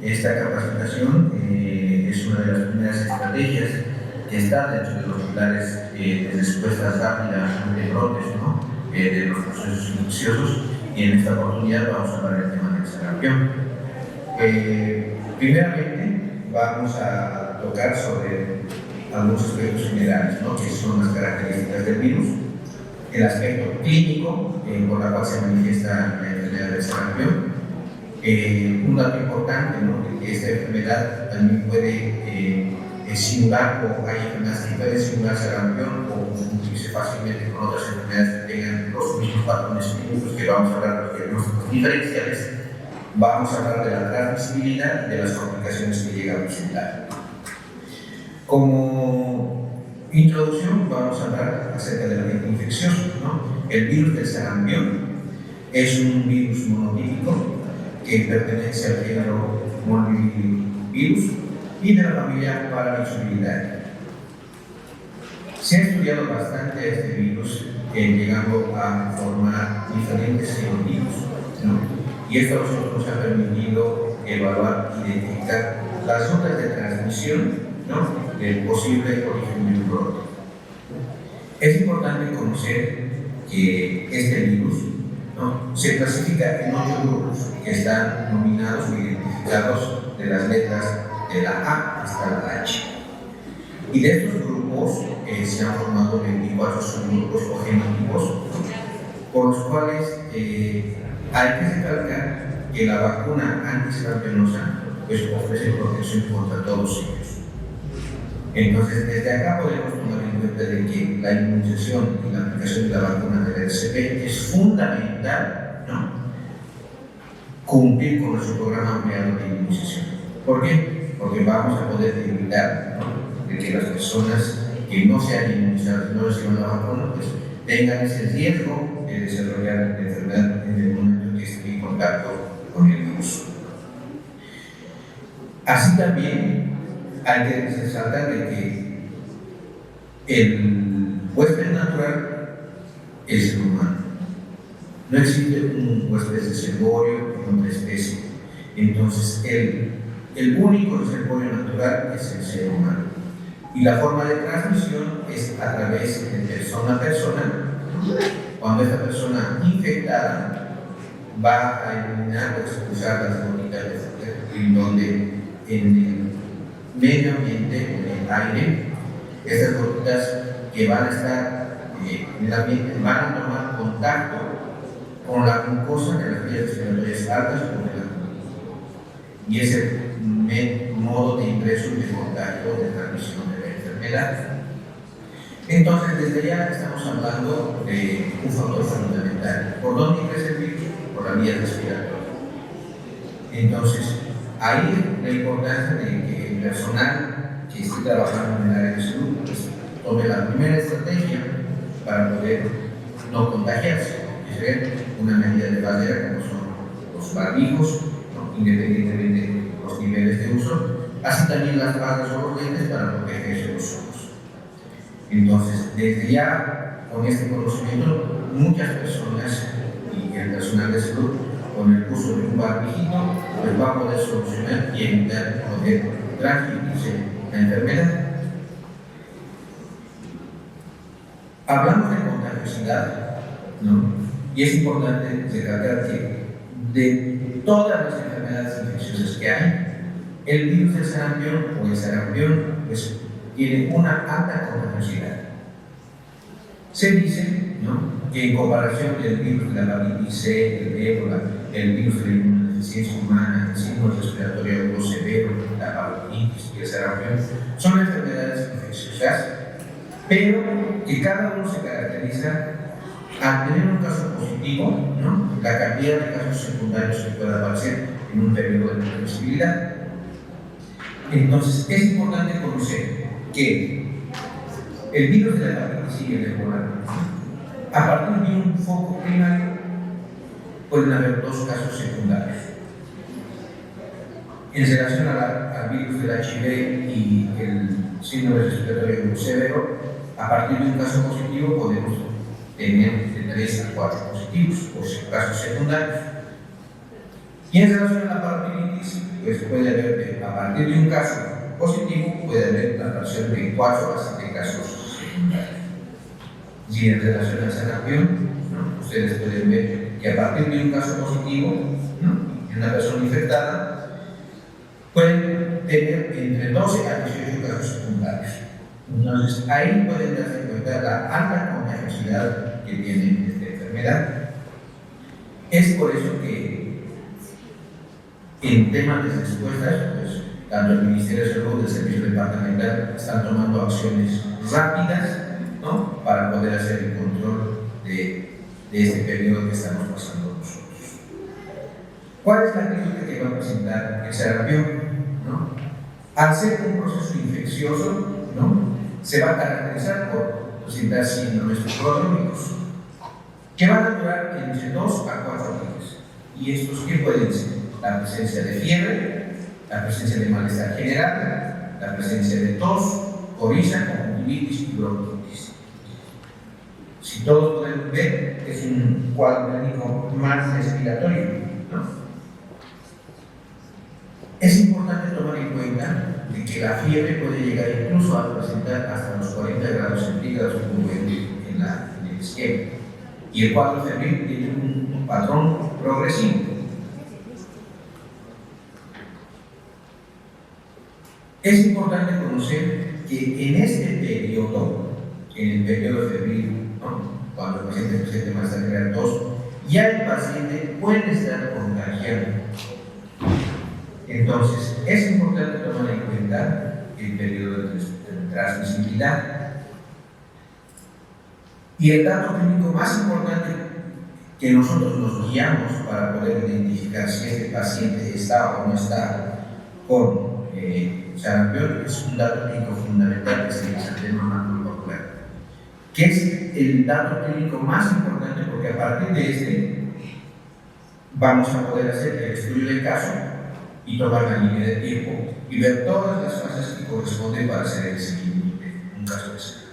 esta capacitación es una de las primeras estrategias que está dentro de los pilares de respuestas rápidas ante brotes, ¿no? De los procesos infecciosos, y en esta oportunidad vamos a hablar del tema del sarampión. Primeramente vamos a tocar sobre algunos aspectos generales, ¿no? Que son las características del virus, el aspecto clínico por la cual se manifiesta la enfermedad del sarampión. Un dato importante, ¿no? Que esta enfermedad también puede simular, o hay enfermedades que pueden simular sarampión o confundirse fácilmente con otras enfermedades que tengan los mismos patrones clínicos, que vamos a hablar de los diagnósticos diferenciales. Vamos a hablar de la transmisibilidad y de las complicaciones que llega a presentar. Como introducción vamos a hablar acerca del agente infeccioso, ¿no? El virus del sarampión es un virus monotípico que pertenece al género morbillivirus y de la familia Paramyxoviridai. Se ha estudiado bastante a este virus, llegando a formar diferentes serotipos, ¿no? Y esto a nosotros nos ha permitido evaluar y identificar las rutas de transmisión, ¿no? Del posible origen de un brote. Es importante conocer que este virus, ¿no? Se clasifica en 8 grupos que están nominados o identificados de las letras de la A hasta la H. Y de estos grupos se han formado 24 subgrupos o genotipos, por los cuales hay que recalcar que la vacuna antisarampionosa pues ofrece protección contra todos ellos. Entonces, desde acá podemos tomar en cuenta de que la inmunización y la aplicación de la vacuna de la RCP es fundamental, ¿no? Cumplir con nuestro programa ampliado de inmunización. ¿Por qué? Porque vamos a poder evitar, ¿no? De que las personas que no se han inmunizado, no reciban la vacuna, pues tengan ese riesgo de desarrollar la enfermedad en el momento en que estén en contacto con el virus. Así también hay que resaltar de que el huésped natural es el humano. No existe un huésped reservorio en otra especie. Entonces, el único reservorio natural es el ser humano. Y la forma de transmisión es a través de persona a persona. Cuando esta persona infectada va a eliminar o expulsar las gotitas de sangre, en donde en el medio ambiente, en el aire, estas gotitas que van a estar en el ambiente van a tomar contacto con la glucosa de las vías respiratorias altas o de la glucosa. Y es el modo de ingreso y de contagio de transmisión de la enfermedad. Entonces, desde ya estamos hablando de un factor fundamental. ¿Por dónde ingresa el virus? Por la vía respiratoria. Entonces, ahí la importancia de que el personal que esté trabajando en el área de salud pues, tome la primera estrategia para poder no contagiarse, es decir, una medida de barrera como son los barbijos, ¿no? Independientemente de los niveles de uso, así también las barras o los lentes para protegerse los ojos. Entonces, desde ya, con este conocimiento, muchas personas y el personal de salud, con el uso de un barbijito, pues va a poder solucionar y evitar poder transmitirse la enfermedad. Hablamos de contagiosidad, ¿no? Y es importante recalcar que de todas las enfermedades infecciosas que hay, el virus del sarampión o el sarampión pues, tiene una alta contagiosidad. Se dice, ¿no?, que en comparación del virus de la hepatitis C, el ébola, el virus de la inmunodeficiencia humana, el síndrome respiratorio agudo severo, la parotiditis y el sarampión, son enfermedades infecciosas, pero que cada uno se caracteriza al tener un caso positivo, ¿no?, la cantidad de casos secundarios que pueda aparecer en un periodo de transmisibilidad. Entonces, es importante conocer que el virus de la hepatitis y el ébola, a partir de un foco primario, pueden haber dos casos secundarios. En relación al virus del HIV y el síndrome respiratorio severo, a partir de un caso positivo podemos tener de 3 a 4 positivos o casos secundarios. Y en relación a la parotiditis, pues puede haber, a partir de un caso positivo, puede haber la aparición de 4 a 7 casos secundarios. Y en relación al sarampión, ¿no? Ustedes pueden ver que a partir de un caso positivo, ¿no?, en una persona infectada, pueden tener entre 12 a 18 casos secundarios. Entonces, ahí pueden darse cuenta la alta contagiosidad que tiene esta enfermedad. Es por eso que en temas de respuestas, pues, tanto el Ministerio de Salud y el Servicio Departamental están tomando acciones rápidas, ¿no?, para poder hacer el control de este periodo que estamos pasando nosotros. ¿Cuál es la clínica que va a presentar el sarampión? ¿No? Al ser un proceso infeccioso, ¿no?, se va a caracterizar por presentar síndromes prodrómicos que van a durar entre 2 a 4 días. ¿Y estos qué pueden ser? La presencia de fiebre, la presencia de malestar general, la presencia de tos, coriza, conjuntivitis y bronquitis. Si todos pueden ver, es un cuadro clínico más respiratorio, ¿no? Es importante tomar en cuenta de que la fiebre puede llegar incluso a presentar hasta los 40 grados centígrados, como ven en el esquema. Y el cuadro febril tiene un patrón progresivo. Es importante conocer que en este periodo, en el periodo febril, ¿no?, cuando el paciente presente malestar general, tos, ya el paciente puede estar contagiado. Entonces, es importante tomar en cuenta el periodo de transmisibilidad. Y el dato clínico más importante que nosotros nos guiamos para poder identificar si este paciente está o no está con sarampión es un dato clínico fundamental, que es el exantema maculopapular, que es el dato clínico más importante, porque a partir de este vamos a poder hacer el estudio del caso y tomar la línea de tiempo y ver todas las fases que corresponden para hacer el seguimiento de un caso de sarampión.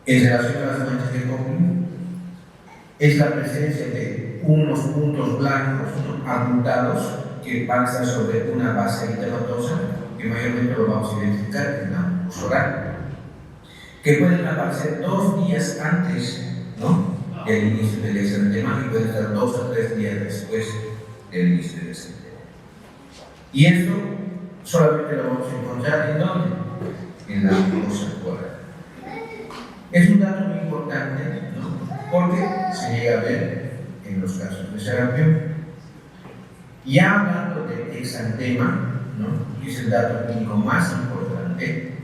En relación a las manchas de Kopling, es la presencia de unos puntos blancos, ¿no?, abundados, que van a estar sobre una base eritematosa, que mayormente lo vamos a identificar en la mucosa oral, que pueden aparecer 2 días antes, ¿no?, del inicio del exantema, y pueden estar 2 a 3 días después del inicio del exantema. Y esto solamente lo vamos a encontrar ¿en dónde? En la mucosa oral. Es un dato muy importante, ¿no?, porque se llega a ver en los casos de sarampión. Ya hablando de exantema, ¿no?, que es el dato clínico más importante,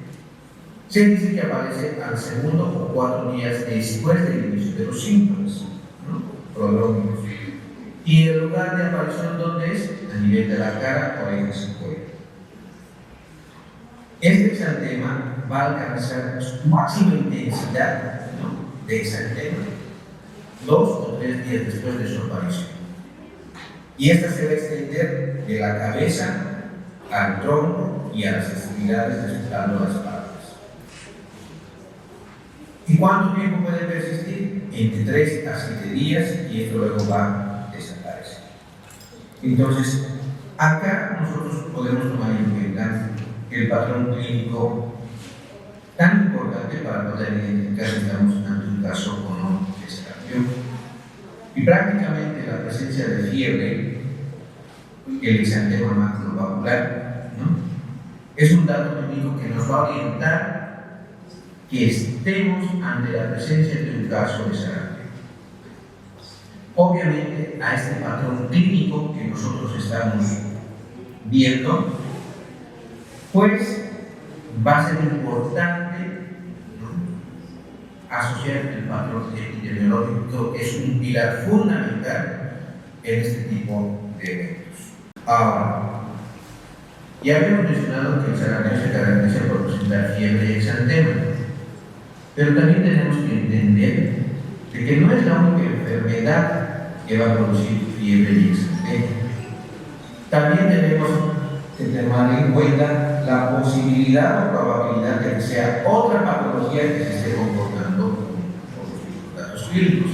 se dice que aparece al segundo o 4 días después del inicio de los síntomas, ¿no?, prodrómicos. Y el lugar de aparición, ¿dónde es? A nivel de la cara, orejas y cuello. Este exantema va a alcanzar su máxima intensidad, ¿no?, de exantema 2 o 3 días después de su aparición. Y esta se va a extender de la cabeza al tronco y a las extremidades, respetando las partes. ¿Y cuánto tiempo puede persistir? Entre 3 a 7 días, y esto luego va a desaparecer. Entonces, acá nosotros podemos tomar en cuenta el patrón clínico tan importante para poder identificar si estamos ante un caso o no de sarampión. Y prácticamente la presencia de fiebre, el exantema maculopapular, ¿no?, es un dato clínico que nos va a orientar que estemos ante la presencia de un caso de sarampión. Obviamente, a este patrón clínico que nosotros estamos viendo, pues va a ser importante, ¿no?, asociar el patrón epidemiológico, que es un pilar fundamental en este tipo de eventos. Ahora, ya habíamos mencionado que el sarampión se caracteriza por presentar fiebre y exantema, pero también tenemos que entender de que no es la única enfermedad que va a producir fiebre y exantema. También tenemos que tener en cuenta la posibilidad o probabilidad de que sea otra patología que se esté comportando por los datos clínicos,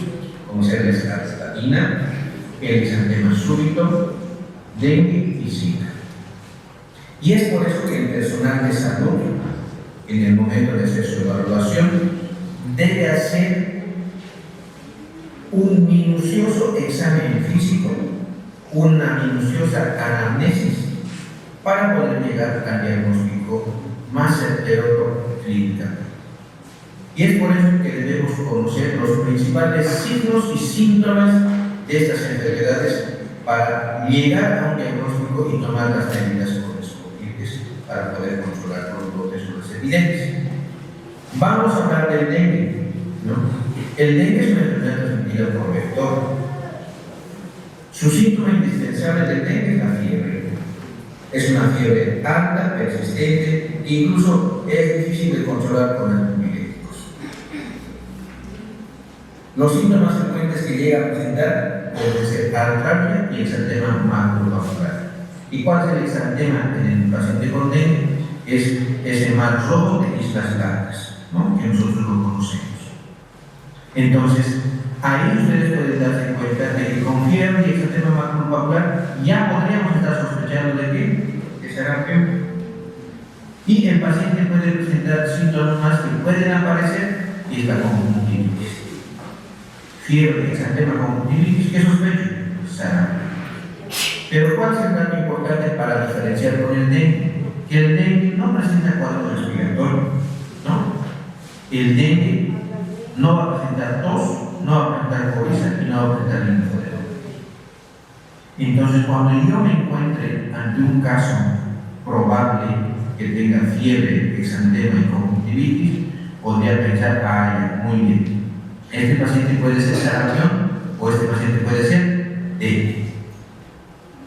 como sea la escarlatina, el exantema súbito, dengue y zika. Y es por eso que el personal de salud, en el momento de hacer su evaluación, debe hacer un minucioso examen físico, una minuciosa anamnesis, para poder llegar al diagnóstico más certero clínicamente. Y es por eso que debemos conocer los principales signos y síntomas de estas enfermedades para llegar a un diagnóstico y tomar las medidas correspondientes para poder controlar los brotes o las epidemias. Vamos a hablar del dengue, ¿no? El dengue es una enfermedad transmitida por vector. Su síntoma indispensable del dengue es la fiebre. Es una fiebre alta, persistente, e incluso es difícil de controlar con antipiréticos. Los síntomas frecuentes que llega a presentar pueden ser artralgia y exantema maculovacular. ¿Y cuál es el exantema en el paciente con dengue? Es ese mar rojo de islas blancas, ¿no? Que nosotros lo conocemos. Entonces, ahí ustedes pueden darse cuenta de que con fiebre y exantema maculovacular ya podríamos estar sospechando de que será peor. Y el paciente puede presentar síntomas que pueden aparecer y es la conjuntivitis. Fiebre, exantema, conjuntivitis, ¿qué sospecho? Sarampión. Pero ¿cuál es el dato importante para diferenciar con el dengue? Que el dengue no presenta cuadro respiratorio, ¿no? El dengue no va a presentar tos, no va a presentar coriza y no va a presentar linfodema. Entonces, cuando yo me encuentre ante un caso probable que tenga fiebre, exantema y conjuntivitis, podría pensar, ya, muy bien, este paciente puede ser sarampión o este paciente puede ser dengue.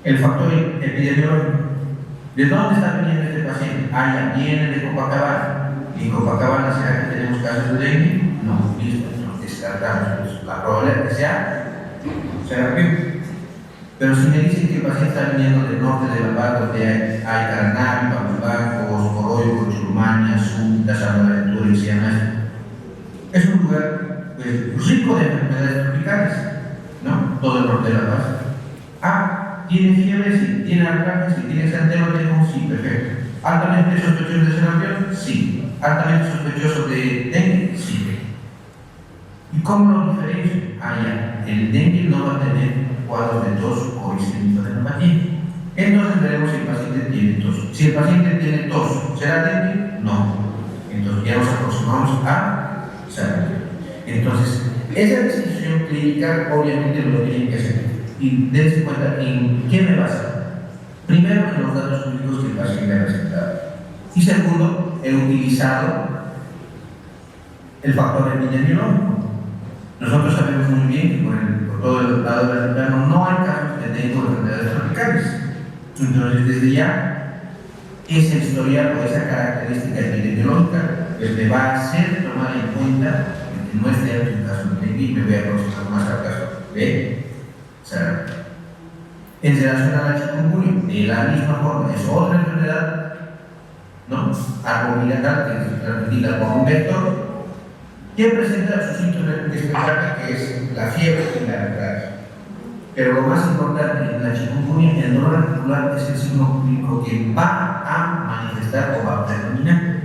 El factor epidemiológico. ¿De dónde está viniendo este paciente? Ya viene de Copacabana. ¿En Copacabana será que tenemos casos de dengue? No, listo, nos descartamos. La probabilidad que sea sarampión. Pero si me dicen que el paciente está viniendo del norte de la Barra, donde hay Carnal, Pamplongo, Coroyo, Churumania, Sunta, San Buenaventura y Siamas, es un lugar rico de enfermedades tropicales, ¿no? Todo el norte de la Paz. ¿Tiene fiebre? Sí. ¿Tiene artralgia? Sí. ¿Tiene exantema? Sí, perfecto. ¿Altamente sospechoso de sarampión? Sí. ¿Altamente sospechoso de dengue? Sí. ¿Y cómo lo diferencio? Ya, el dengue no va a tener cuadros de tos o linfodemopatía. Entonces veremos si el paciente tiene tos. Si el paciente tiene tos, ¿será dengue? No. Entonces ya nos aproximamos a sarampión. Entonces, esa decisión clínica obviamente lo tienen que hacer. Y dense cuenta en qué me basa. Primero, en los datos clínicos que el paciente ha presentado. Y segundo, he utilizado el factor epidemiológico. Nosotros sabemos muy bien que por todo el lado del enfermo no hay casos de dengue o enfermedades tropicales. Entonces, desde ya, esa historial o esa característica epidemiológica me va a hacer tomar en cuenta que no esté en un caso de dengue y me voy a aproximar más al caso de sarampión. En relación a la chikungunya, de la misma forma, es otra enfermedad, ¿no? Arboviral, que es transmitida por un vector, que presenta su síntoma especial, que es la fiebre y la artralgia. Pero lo más importante en la chikungunya, el dolor articular, es el signo clínico que va a manifestar o va a predominar.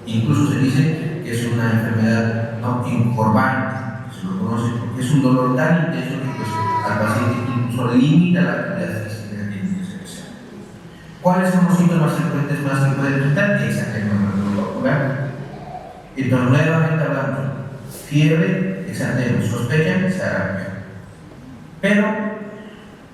Incluso se dice que es una enfermedad no incorporante, se lo conoce, porque es un dolor tan intenso que al paciente incluso limita la actividad física de ese. ¿Cuáles son los síntomas frecuentes más que pueden presentar? Exantema maculovacular. Entonces, nuevamente hablamos fiebre, exantema, sospecha, sarampión. Pero,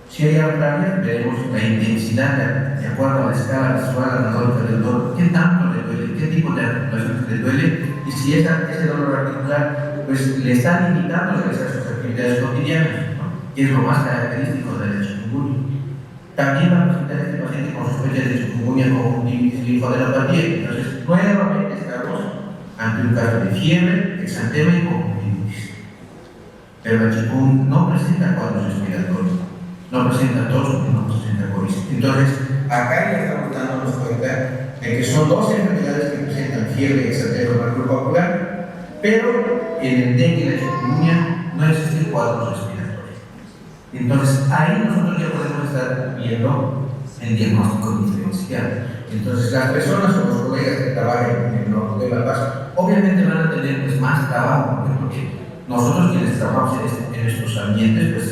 si hay artralgia, veremos la intensidad de acuerdo a la escala visual anatómica del dolor, qué tanto le duele, qué tipo de articulaciones le duele, y si ese dolor articular pues, le está limitando a realizar sus actividades cotidianas, que es lo más característico de la chikungunya. También va a presentar este paciente con sospecha de chikungunya con linfodemopatía. Entonces, nuevamente estamos ante un caso de fiebre, exantema y conjuntivitis. Pero la chikungunya no presenta cuadros respiratorios, no presenta tos, no presenta coriza. Entonces, acá ya estamos dándonos cuenta de que son dos enfermedades que presentan fiebre, exantema maculovacular, pero en el dengue y la chikungunya no existen cuadros respiratorios. Entonces, ahí nosotros ya podemos estar viendo el diagnóstico diferencial. Entonces, las personas o los colegas que trabajan en el norte de La Paz, obviamente van a tener pues, más trabajo, porque nosotros quienes trabajamos en estos ambientes, pues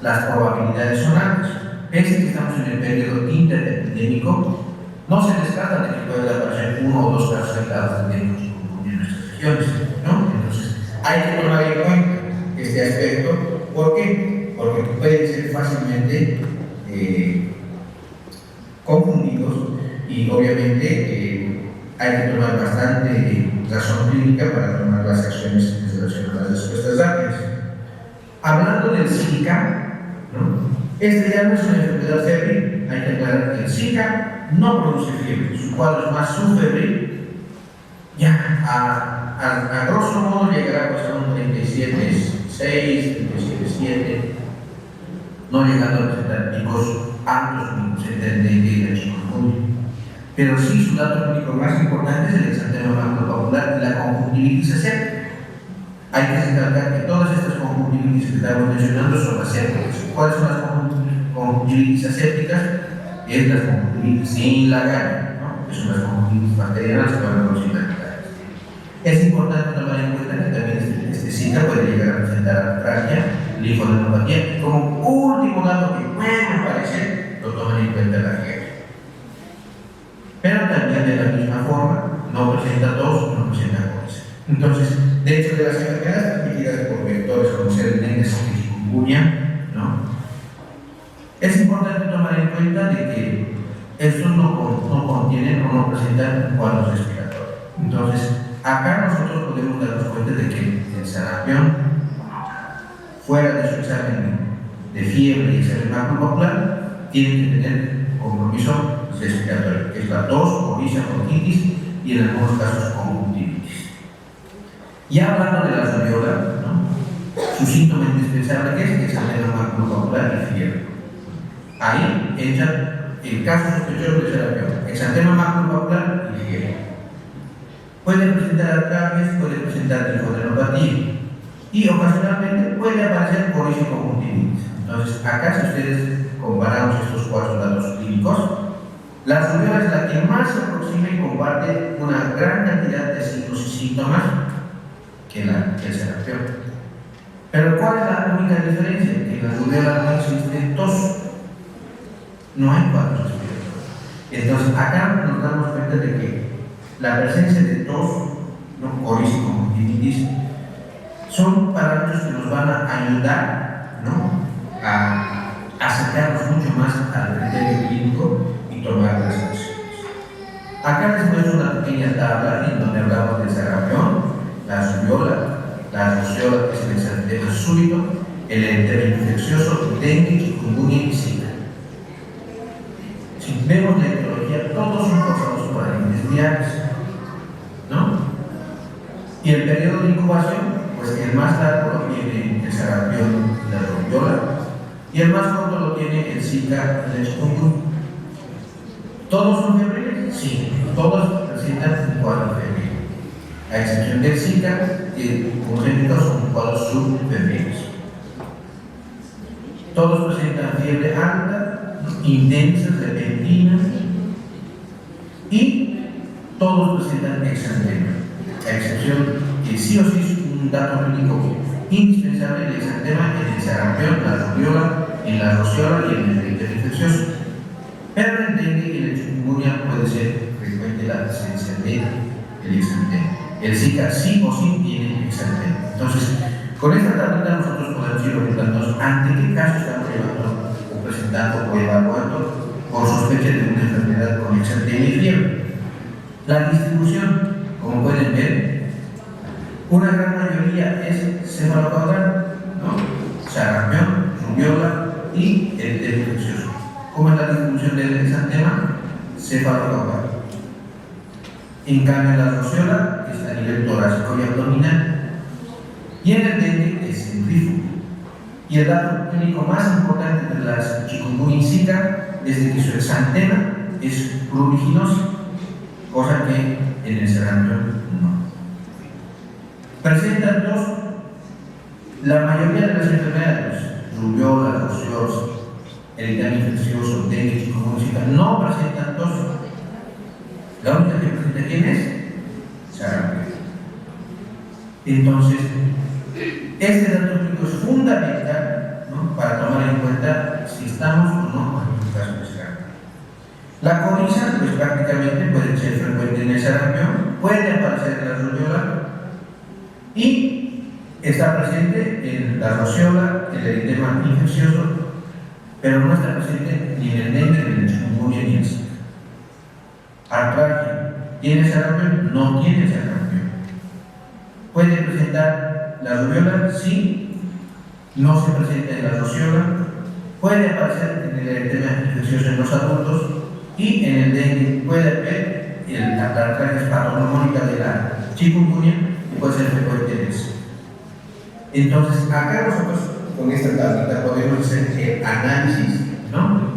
las probabilidades son altas. Pese que estamos en el periodo interepidémico, no se descarta de que pueda aparecer 1 o 2 casos aislados de dengue en nuestras regiones, ¿no? Entonces, hay que tomar en cuenta este aspecto. ¿Por qué? Porque pueden ser fácilmente confundidos y obviamente hay que tomar bastante razón clínica para tomar las acciones relacionadas a las respuestas rápidas. Hablando del Zika, ¿no? Este ya no es una enfermedad febril. Hay que aclarar que el Zika no produce fiebre, su cuadro es más subfebril. Ya, a grosso modo llegará pues, a un 37,6, 37,7, no llegando a presentar picos altos como se entiende en el chikungunya. Pero sí, su dato clínico más importante es el exantema macropapular y la conjuntivitis aséptica. Hay que destacar que todas estas conjuntivitis que estamos mencionando son asépticas. ¿Cuáles son las conjuntivitis asépticas? Es las conjuntivitis sin lagaña, ¿no? Que son las conjuntivitis bacterianas que van a producir lagañas. Es importante tomar en cuenta que también este Zika puede llegar a presentar artralgia, linfodenopatía, y como último dato que puede aparecer, lo toman en cuenta la guerra. Pero también de la misma forma, no presenta tos, no presenta cólera. Entonces, dentro de las enfermedades transmitidas por vectores como ser dengue y chikungunya, ¿no? Es importante tomar en cuenta de que estos no contienen o no presentan cuadros respiratorios. Entonces, acá nosotros podemos darnos cuenta de que el sarampión, fuera de su examen de fiebre y examen macropapular, tiene que tener compromiso respiratorio, que es la tos, coriza, bronquitis y en algunos casos conjuntivitis. Ya hablando de la rubiola, ¿no? Su síntoma indispensable que es exantema macropapular y fiebre. Ahí entra el caso sospechoso de sarampión, exantema macropapular y fiebre. Puede presentar artralgias, puede presentar linfodenopatía y ocasionalmente puede aparecer coriza y conjuntivitis. Entonces, acá si ustedes comparamos estos 4 datos clínicos, la rubiola es la que más se aproxima y comparte una gran cantidad de signos y síntomas que el sarampión. Pero ¿cuál es la única diferencia? Que en la rubiola no existe tos, no hay cuadros respiratorios. Entonces acá nos damos cuenta de que la presencia de tos, ¿no? Coriza y conjuntivitis son parámetros que nos van a ayudar, ¿no? a acercarnos mucho más al criterio clínico y tomar las acciones. Acá les muestro una pequeña tabla en donde hablamos del sarampión, la rubiola, la rociola, que es el exantema súbito, el eritema infeccioso, dengue, chikungunya y Zika. Si vemos la etiología, todos son causados por agentes virales, ¿no? Y el periodo de incubación, pues el más largo lo tiene el sarampión y la rubiola, y el más corto lo tiene el Zika y el chikungunya. ¿Todos son febriles? Sí, todos presentan un cuadro febril. A excepción del Zika, que congénitos son cuadros subfebriles. Todos presentan fiebre alta, intensa, repentina, y todos presentan exantema. A excepción que sí o sí es un dato clínico indispensable el exantema en el sarampión, la rubiola, en la rociola y en el eritema infeccioso. Pero en el dengue y en el chikungunya puede ser frecuente la presencia del exantema. El Zika sí o sí tiene exantema. Entonces, con esta tablita nosotros podemos ir orientándonos ante qué caso estamos llevando o presentando o evaluando por sospecha de una enfermedad con exantema y fiebre. La distribución, como pueden ver, una gran mayoría es cefalocaudal, ¿no? Sarampión, rubiola y eritema infeccioso. ¿Cómo es la distribución del exantema? Cefalocaudal. En cambio, la rociola es a nivel torácico y abdominal. Y en el dengue es centrífugo. Y el dato clínico más importante de la chikungunya y Zika es de que su exantema es pruriginoso, cosa que en el sarampión no. Presentan tos la mayoría de las enfermedades, rubiola, eritema infeccioso, dengue, chikungunya, no presentan tos. La única que presenta, ¿quién es? Sarampión. Entonces, este dato clínico es fundamental, ¿no?, para tomar en cuenta si estamos o no en un caso de sarampión. La coriza, pues prácticamente puede ser frecuente en el sarampión, puede aparecer en la rubiola y está presente en la rociola, el eritema infeccioso, pero no está presente ni en el dengue, ni en el chikungunya, ni en el zika. Artralgia, ¿tiene sarampión? No tiene sarampión. ¿Puede presentar la rubiola? Sí. No se presenta en la rociola. Puede aparecer en el eritema infeccioso en los adultos y en el dengue puede haber la artralgia patognomónica de la chikungunya y puede ser frecuente en eso. Entonces, acá nosotros con esta tablita podemos hacer el análisis, ¿no?,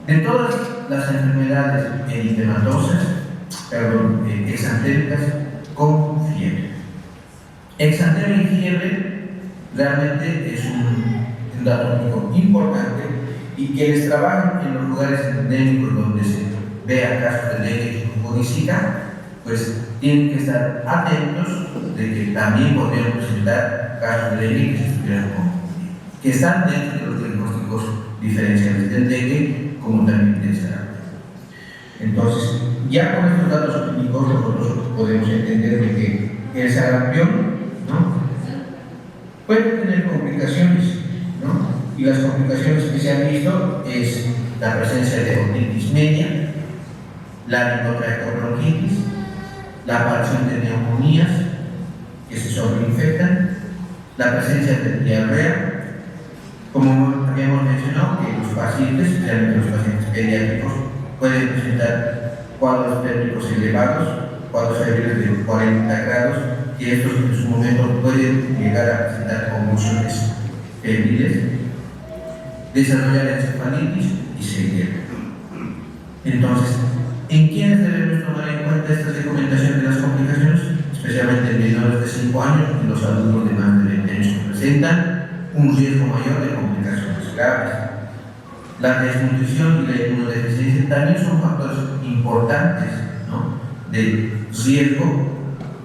de todas las enfermedades eritematosas, exantéricas con fiebre. Exantema y fiebre realmente es un dato muy importante, y quienes trabajan en los lugares endémicos donde se vea casos de dengue, chikungunya y zika, pues tienen que estar atentos de que también podrían presentar casos de dengue que están dentro de los diagnósticos diferenciales del dengue como también del sarampión. Entonces, ya con estos datos clínicos nosotros podemos entender de que el sarampión, ¿no?, puede tener complicaciones, ¿no?, y las complicaciones que se han visto es la presencia de otitis media, la rinotraqueobronquitis, la aparición de neumonías que se sobreinfectan, la presencia de diarrea, como habíamos mencionado, que los pacientes, especialmente los pacientes pediátricos, pueden presentar cuadros térmicos elevados, cuadros febriles de 40 grados, y estos en su momento pueden llegar a presentar convulsiones febriles, desarrollar encefalitis y seguir. Entonces, ¿en quiénes debemos tomar en cuenta esta recomendación de las complicaciones? Especialmente en menores de 5 años y los adultos de más de 20 años que presentan un riesgo mayor de complicaciones graves. La desnutrición y la inmunodeficiencia también son factores importantes, ¿no?, de riesgo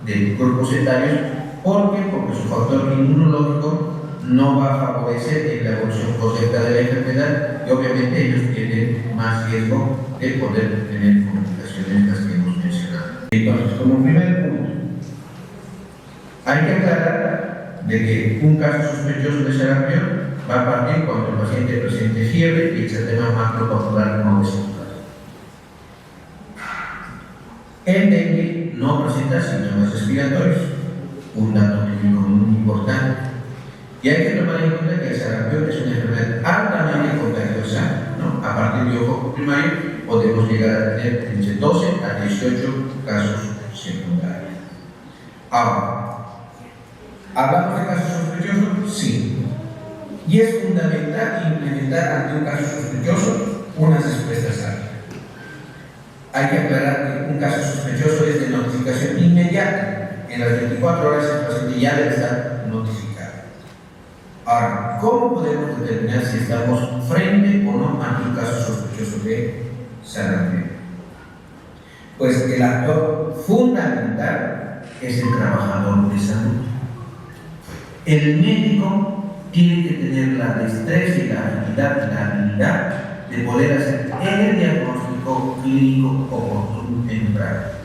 de grupos etarios, porque su factor inmunológico no va a favorecer la evolución correcta de la enfermedad, y obviamente ellos tienen más riesgo de poder tener complicaciones las que hemos mencionado. Entonces, como primer punto, hay que aclarar de que un caso sospechoso de sarampión va a partir cuando el paciente presente fiebre y exantema macropapular no desarrollado. El dengue no presenta síntomas respiratorios, un dato clínico muy importante. Y hay que tomar en cuenta que el sarampión es una enfermedad altamente contagiosa, ¿no? A partir de ojo primario podemos llegar a tener entre 12 a 18 casos secundarios. Ahora, ¿hablamos de casos sospechosos? Sí. Y es fundamental implementar ante un caso sospechoso unas respuestas rápidas. Hay que aclarar que un caso sospechoso es de notificación inmediata. En las 24 horas el paciente ya debe estar notificado. Ahora, ¿cómo podemos determinar si estamos frente o no ante un caso sospechoso de sarampión? Pues el actor fundamental es el trabajador de salud. El médico tiene que tener la destreza y la habilidad y la habilidad de poder hacer el diagnóstico clínico oportuno en práctica.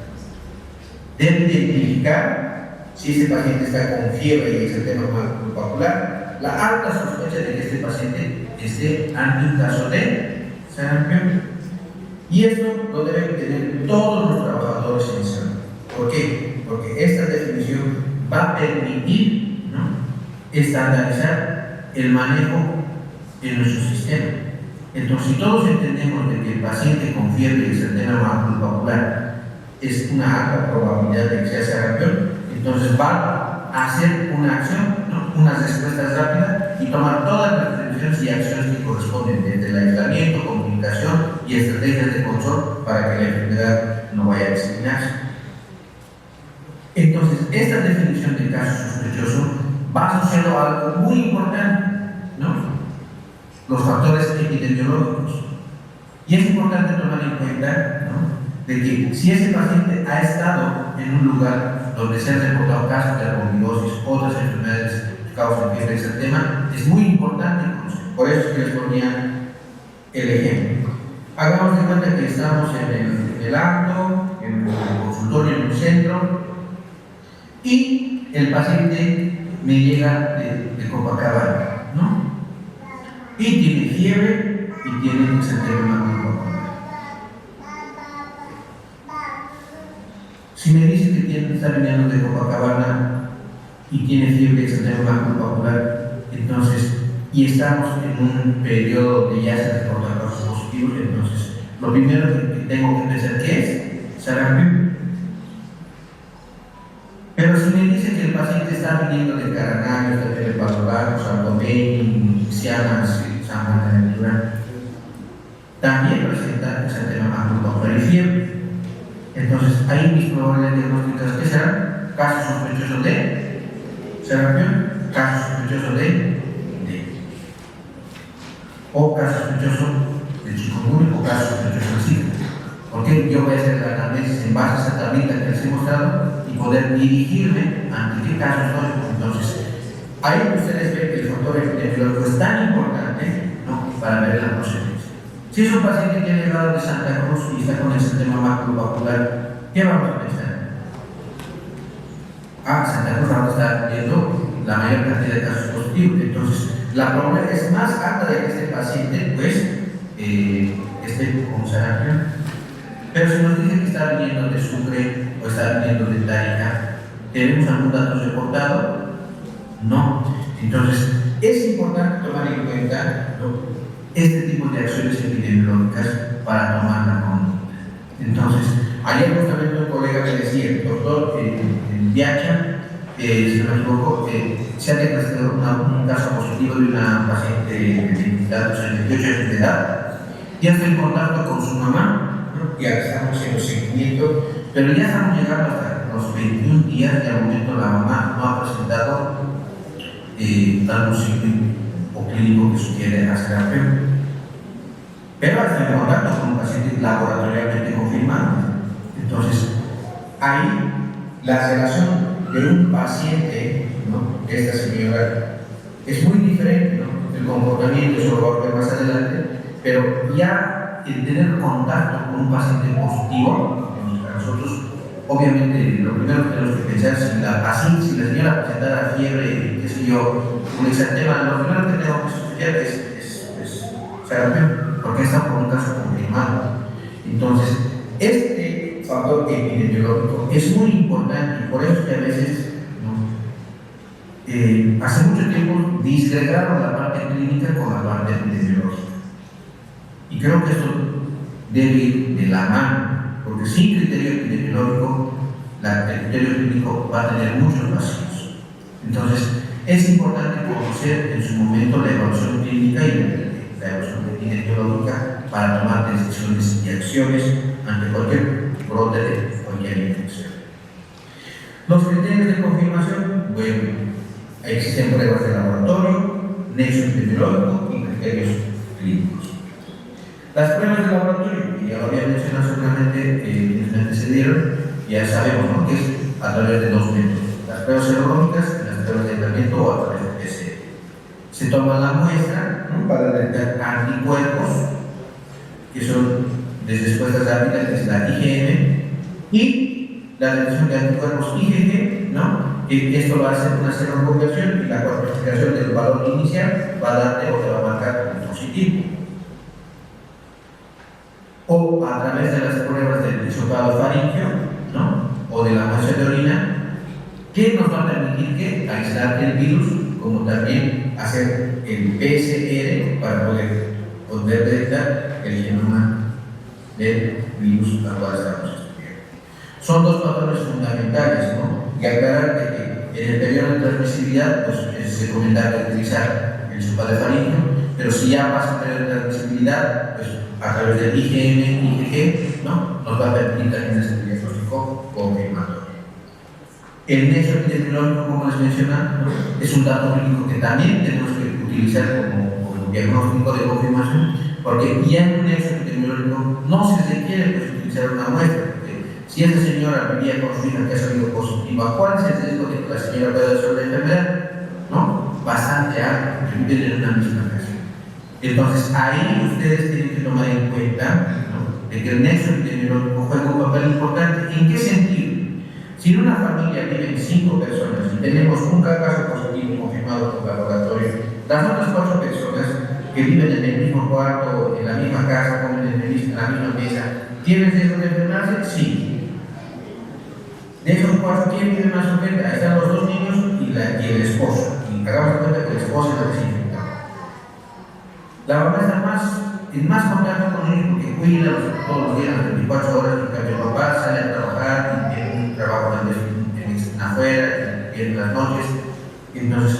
Debe identificar si este paciente está con fiebre y exantema macropapular, la alta sospecha de que este paciente esté ante un caso de sarampión. Y esto lo deben tener todos los trabajadores en salud. ¿Por qué? Porque esta definición va a permitir, ¿no?, estandarizar el manejo en nuestro sistema. Entonces, si todos entendemos de que el paciente con fiebre y exantema macropapular es una alta probabilidad de que sea sarampión, entonces va a hacer una acción, ¿no?, unas respuestas rápidas, y tomar todas las prevenciones y acciones que corresponden, desde el aislamiento, comunicación y estrategias de control para que la enfermedad no vaya a diseminarse. Entonces, esta definición de caso sospechoso va asociado a algo muy importante, ¿no?, los factores epidemiológicos. Y es importante tomar en cuenta, ¿no?, de que si ese paciente ha estado en un lugar donde se han reportado casos de arbovirosis, otras enfermedades que causan fiebre exantema, es muy importante conocer. Por eso es que les ponía el ejemplo. Hagamos de cuenta que estamos en el acto, en el consultorio, en un centro, y el paciente me llega de Copacabana, ¿no? Y tiene fiebre y tiene exantema maculopapular. Si me dice que está viniendo de Copacabana y tiene fiebre y exantema maculopapular, entonces, y estamos en un periodo donde ya se reportan casos positivos, entonces, lo primero que tengo que pensar que es sarampión. Pero si me dice que el paciente está viniendo de Caranario, de Palolano, Santo Domingo, Cianas, San Juan de Ventura, también presenta exantema maculopapular y fiebre. Entonces, ahí mis probabilidades diagnósticas, ¿qué serán? Caso sospechoso de sarampión, caso sospechoso de o caso sospechoso de chikungunya o caso sospechoso de Zika. Porque yo voy a hacer la análisis en base a esa tablita que les he mostrado y poder dirigirme ante qué caso estoy. Entonces, ahí ustedes ven que el factor epidemiológico es tan importante, ¿no?, para ver la procedencia. Si es un paciente que ha llegado de Santa Cruz y está con exantema maculopapular, ¿qué vamos a pensar? Santa Cruz ahora está viendo la mayor cantidad de casos positivos, entonces la probabilidad es más alta de que este paciente, pues, esté con sarampión. Pero si nos dice que está viniendo de Sucre o está viniendo de Tarija, ¿tenemos algún dato reportado? No. Entonces, es importante tomar en cuenta, ¿no?, este tipo de acciones epidemiológicas para tomar la conducta. Entonces, ayer justamente un colega me decía, el doctor Viacha, si no me equivoco, se ha diagnosticado un caso positivo de una paciente de 28 años de edad, ya está en contacto con su mamá, ¿no?, ya estamos en los seguimiento, pero ya estamos llegando hasta los 21 días y al momento la mamá no ha presentado algún signo o clínico que sugiere a sarampión. Pero está en contacto con un paciente laboratorialmente confirmado. Entonces, ahí la relación de un paciente, ¿no?, de esta señora es muy diferente, ¿no?, el comportamiento, eso lo voy a ver más adelante, pero ya el tener contacto con un paciente positivo, para nosotros, obviamente, lo primero que tenemos que pensar es si la señora presentara fiebre, qué sé yo, un exantema, lo primero que tenemos que sospechar es sarampión, porque está por un caso confirmado. Entonces, este factor epidemiológico es muy importante y por eso es que a veces, ¿no?, hace mucho tiempo disgregaron la parte clínica con la parte epidemiológica. Y creo que esto debe ir de la mano, porque sin criterio epidemiológico, el criterio clínico va a tener muchos vacíos. Entonces, es importante conocer en su momento la evaluación clínica y la evaluación epidemiológica para tomar decisiones y acciones ante cualquier brote de cualquier infección. Los criterios de confirmación, bueno, existen pruebas de laboratorio, nexo epidemiológico y criterios clínicos. Las pruebas de laboratorio, que ya lo había mencionado seguramente quienes me antecedieron, ya sabemos, ¿no?, que es a través de dos métodos: las pruebas serológicas y las pruebas de aislamiento o a través de PCR. Se toma la muestra, ¿no?, para detectar anticuerpos, que son respuestas rápidas, que es la IgM, y la detección de anticuerpos IgG, ¿no?, que esto va a hacer una seroconversión y la cuantificación del valor inicial va a darte o te va a marcar como positivo. O a través de las pruebas del hisopado faríngeo, ¿no?, o de la muestra de orina, que nos va a permitir que aislar el virus, como también hacer el PCR para poder detectar el genoma del virus al cual estamos estudiando. Son dos patrones fundamentales, ¿no?, y aclarar que en el periodo de transmisibilidad, pues es recomendable utilizar el hisopado faríngeo, pero si ya pasa el periodo de transmisibilidad, pues a través del IgM, IgG, ¿no?, nos va a permitir también hacer el diagnóstico confirmatorio. El nexo epidemiológico, como les mencionaba, ¿no?, es un dato clínico que también tenemos que utilizar como diagnóstico de confirmación, porque ya en un nexo epidemiológico no se requiere pues, utilizar una muestra, porque si esa señora vivía con su hija que ha salido positiva, ¿cuál es el riesgo de que la señora pueda desarrollar la enfermedad? ¿No? Bastante alto, porque viven en una misma casa. Entonces ahí ustedes tienen que tomar en cuenta, ¿no?, de que el nexo epidemiológico juega un papel importante. ¿En qué sentido? Si en una familia viven 5 personas y tenemos un caso positivo confirmado por laboratorio, las otras 4 personas que viven en el mismo cuarto, en la misma casa, comen en la misma mesa, ¿tienen riesgo de enfermarse? Sí. De esos 4, ¿quién vive más cerca? Ahí están los 2 niños y el esposo. Y hagamos de cuenta que el esposo es la que se infecta. La mamá está en más contacto con ellos porque cuida todos los días, las 24 horas, y cambio el papá sale a trabajar y tiene un trabajo tal vez afuera, y en las noches. Entonces,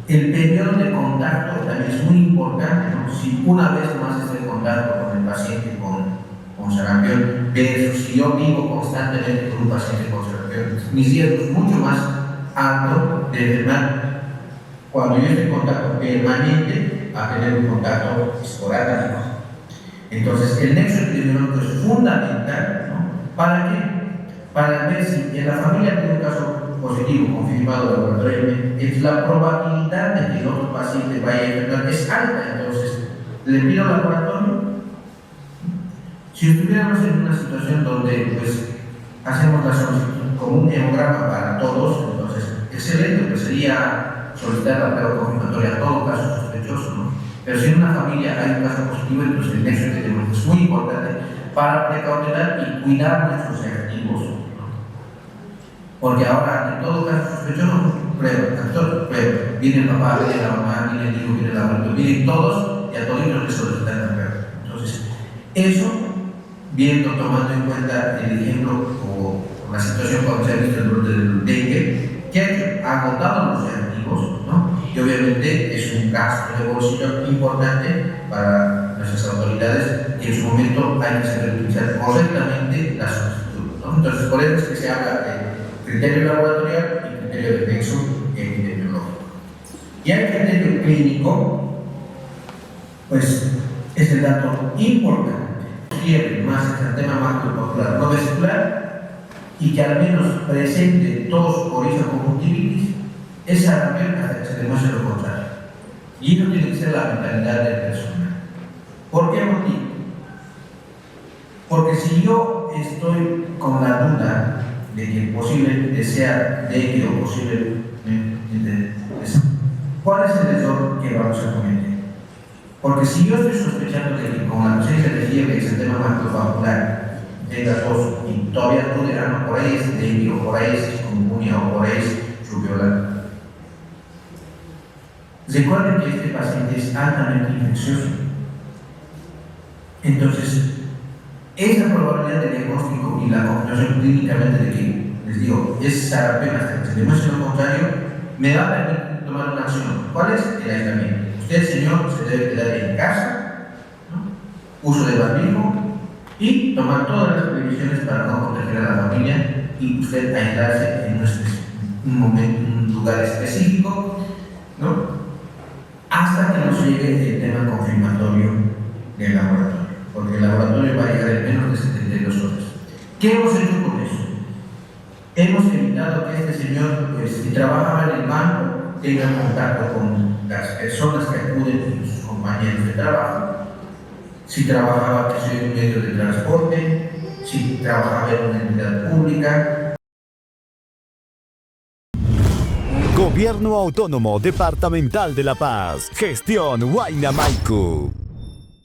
el periodo de contacto también es muy importante, ¿no? Si una vez más es el contacto con el paciente con sarampión, versus si yo vivo constantemente con un paciente con sarampión, mi riesgo es mucho más alto de enfermar cuando yo estoy en contacto permanente a tener un contacto esporádico. Entonces, el nexo epidemiológico es fundamental, ¿no? ¿Para qué? Para ver si en la familia tiene un caso positivo confirmado laboratoriamente, la probabilidad de que el otro paciente vaya a enfermar es alta. Entonces, le pido al laboratorio. Si estuviéramos en una situación donde pues, hacemos la solicitud como un hemograma para todos, entonces, excelente, pues sería solicitar la prueba confirmatoria a todo caso sospechoso, ¿no? Pero si en una familia hay un caso positivo, entonces el nexo epidemiológico es muy importante para precautelar y cuidar nuestros reactivos, ¿no? Porque ahora, en todo caso sospechoso, prueba. Viene el papá, viene la mamá, viene el hijo, viene la abuela, vienen todos y a todos les solicitan la prueba. Entonces, eso, tomando en cuenta el ejemplo o la situación cuando se ha visto el brote del dengue, que ha agotado los reactivos, ¿no? Y obviamente es un gasto de bolsillo importante para nuestras autoridades y en su momento hay que saber utilizar correctamente la solicitud, ¿no? Entonces, por eso es que se habla de criterio laboratorial y criterio de nexo epidemiológico. Y el criterio clínico, pues es el dato importante. Quiere más el tema macropopular no vesicular y que al menos presente tos por esa conjuntivitis, es sarampión hasta que se demuestre lo contrario. Y eso tiene que ser la mentalidad del personal. ¿Por qué motivo? Porque si yo estoy con la duda de que posiblemente sea dengue o posiblemente ¿cuál es el error que vamos a cometer? Porque si yo estoy sospechando de que con la ausencia de fiebre, ese tema macrovascular, tenga tos y todavía dude, no, por ahí es dengue o por ahí es chikungunya o por ahí es rubiola. Recuerden que este paciente es altamente infeccioso. Entonces, esa probabilidad de diagnóstico y la confirmación clínicamente de que, les digo, es sarampión hasta que se demuestre lo contrario, me va a permitir tomar una acción. ¿Cuál es? El aislamiento. Usted, señor, se debe quedar en casa, ¿no? Uso de barbijo y tomar todas las previsiones para no contagiar a la familia y usted aislarse en un momento, en un lugar específico, ¿no? Hasta que nos llegue el tema confirmatorio del laboratorio, porque el laboratorio va a llegar en menos de 72 horas. ¿Qué hemos hecho con eso? Hemos evitado que este señor, pues, si trabajaba en el banco, tenga contacto con las personas que acuden y sus compañeros de trabajo. Si trabajaba, que sea en un medio de transporte, si trabajaba en una entidad pública. Gobierno Autónomo Departamental de La Paz. Gestión Huayna Maipú.